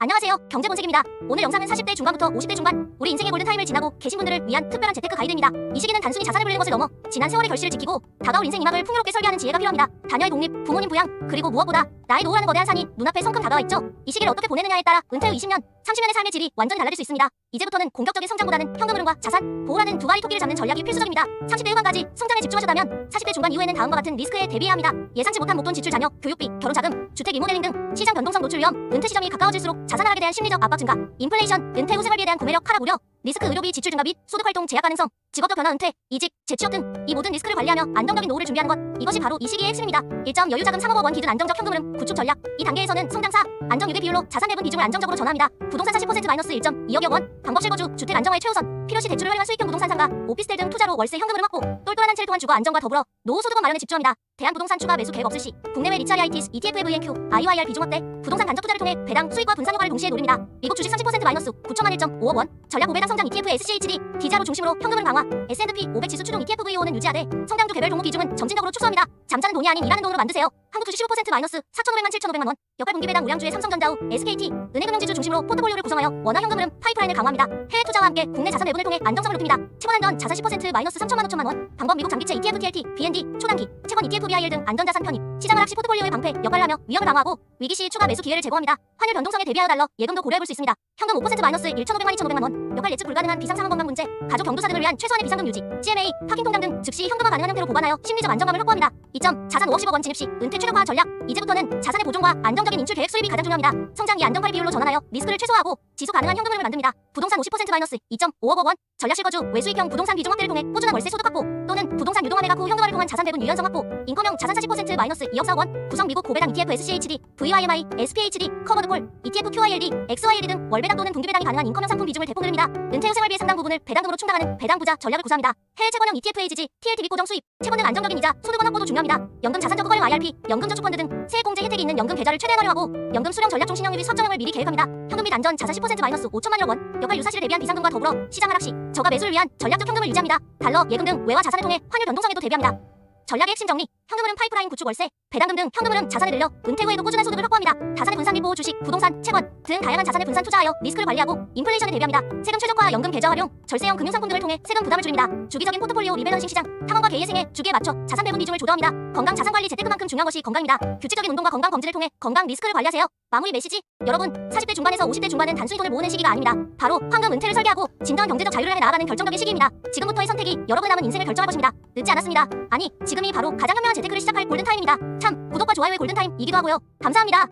안녕하세요. 경제본색입니다. 오늘 영상은 40대 중반부터 50대 중반, 우리 인생의 골든타임을 지나고 계신 분들을 위한 특별한 재테크 가이드입니다. 이 시기는 단순히 자산을 불리는 것을 넘어 지난 세월의 결실을 지키고 다가올 인생 이막을 풍요롭게 설계하는 지혜가 필요합니다. 자녀의 독립, 부모님 부양, 그리고 무엇보다 나의 노후라는 거대한 산이 눈앞에 성큼 다가와 있죠. 이 시기를 어떻게 보내느냐에 따라 은퇴 후 20년, 30년의 삶의 질이 완전히 달라질 수 있습니다. 이제부터는 공격적인 성장보다는 현금 흐름과 자산 보호라는 두 마리 토끼를 잡는 전략이 필수적입니다. 30대 후반까지 성장에 집중하셨다면 40대 중반 이후에는 다음과 같은 리스크에 대비해야 합니다. 예상치 못한 목돈 지출, 자녀, 교육비, 결혼자금, 주택 리모델링 등 시장 변동성 노출 위험, 은퇴 시점이 가까워질수록 자산 하락에 대한 심리적 압박 증가, 인플레이션, 은퇴 후 생활비에 대한 구매력 하락 우려, 리스크 의료비 지출 증가 및 소득 활동 제약 가능성, 직업적 변화, 은퇴, 이직, 재취업 등 이 모든 리스크를 관리하며 안정적인 노후를 준비하는 것, 이것이 바로 이 시기의 핵심입니다. 1점 여유자금 3억 원 기준 안정적 현금 흐름 구축 전략. 이 단계에서는 성장사 안정 유대 비율로 자산 배분 비중을 안정적으로 전환합니다. 부동산 40%-1.2억여 원, 방법 실거주, 주택 안정화의 최우선, 필요시 대출을 활용한 수익형 부동산 상가, 오피스텔 등 투자로 월세 현금 흐름 확보, 똘똘한 한 채를 통한 주거 안정과 더불어 노후 소득원 마련에 집중합니다. 대한부동산 추가 매수 계획 없을 시 국내외 리차리 ITS, ETF, VNQ, IYR 비중 확대, 부동산 간접 투자를 통해 배당 수익과 분산 효과를 동시에 노립니다. 미국 주식 30%-9천만 1.5억 원, 전략 5배당 성장 ETF SCHD, 디자로 중심으로 현금 흐름 강화, S&P 500 지수 추종 ETF VO는 유지하되 성장주 개별 종목 비중은 점진적으로 축소합니다. 잠자는 돈이 아닌 일하는 돈으로 만드세요. 한국 주식 15%-4,500만 7,500만 원, 역할 분기 배당 우량주의 삼성전자 후 SKT, 은행금융지주 중심으로 포트폴리오를 구성하여 원화 현금 흐름 파이프라인을 강화합니다. 해외 투자와 함께 국내 자산 배분을 통해 안정성을 높입니다. 채권 안전 자산 10%-3천만 5천만 원, 방법 미국 장기채 ETF TLT, BND, 초단기, 채권 ETF VIL 등 안전자산 편입, 시장 하락 시 포트폴리오의 방패 역할을 하며 위험을 방어하고 위기 시 추가 매수 기회를 제공합니다. 환율 변동성에 대비하여 달러, 예금도 고려해볼 수 있습니다. 현금 5%-1,500만 2,500만 원, 역할 예측 불가능한 비상상황 건강 문제, 가족 경도사 등을 위한 최소한의 비상금 유지, CMA, 파킹 통장 등 즉시 현금화 가능한 형태로 보관하여 심리적 안정감을 확보합니다. 2점 자산 5억 10억 원 진입 시 은퇴 최적화 전략. 이제부터는 자산의 보존과 안정적인 인출 계획 수입이 가장 중요합니다. 성장이 안정화의 비율로 전환하여 리스크를 최소화하고 지속 가능한 현금 흐름을 만듭니다. 부동산 50%-2.5억 원, 전략 실거주, 외수익형 부동산 비중 확대를 통해 꾸준한 월세 소득 확보, 또는 부동산 유동화 매각 후 현금화를 통한 자산 배분 유연성 확보, 인컴형 자산 40%-2억 4억 원, 구성 미국 고배당 ETF SCHD, VYMI, SPHD, 커버드콜, ETF QILD, XYLD 등 월배당 또는 분기배당이 가능한 인컴형 상품 비중을 대폭 늘립니다. 은퇴 후 생활비의 상당 부분을 배당금으로 충당하는 배당부자 전략을 구사합니다. 해외 채권형 ETF HG, TLTV 고정 수입, 채권 등 안정적인 이자, 소득원 확보도 중요합니다. 연금 자산 적극 활용 IRP, 연금저축펀드 등 세액공제 혜택이 있는 연금 계좌를 최대한 활용하고 연금 수령 전략 중 신용률 수합 정형을 미리 계획합니다. 현금 및 안전 자산 10%-5천만 1억 원, 역할 유사시를 대비한 비상금과 더불어 시장 하락 시 저가 매수를 위한 전략적 현금을 유지합니다. 달러, 예금 등 외화 자산을 통해 환율 변동성에도 대비합니다. 전략의 핵심 정리, 현금 흐름 파이프라인 구축 월세, 배당금 등 현금 흐름 자산을 늘려 은퇴 후에도 꾸준한 소득을 확보합니다. 자산의 분산 및 보호 주식, 부동산, 채권 등 다양한 자산의 분산 투자하여 리스크를 관리하고 인플레이션에 대비합니다. 세금 최저화, 연금 계좌 활용, 절세형 금융 상품들을 통해 세금 부담을 줄입니다. 주기적인 포트폴리오 리밸런싱 시장, 상황과 개의 생애, 주기에 맞춰 자산 배분 비중을 조정합니다. 건강 자산 관리 재테크만큼 중요한 것이 건강입니다. 규칙적인 운동과 건강 검진을 통해 건강 리스크를 관리하세요. 마무리 메시지, 여러분 40대 중반에서 50대 중반은 단순히 돈을 모으는 시기가 아닙니다. 바로 황금 은퇴를 설계하고 진정한 경제적 자유를 향해 나아가는 결정적인 시기입니다. 지금부터의 선택이 여러분의 남은 인생을 결정할 것입니다. 늦지 않았습니다. 아니, 지금이 바로 가장 현명한 재테크를 시작할 골든타임입니다. 참, 구독과 좋아요의 골든타임이기도 하고요. 감사합니다.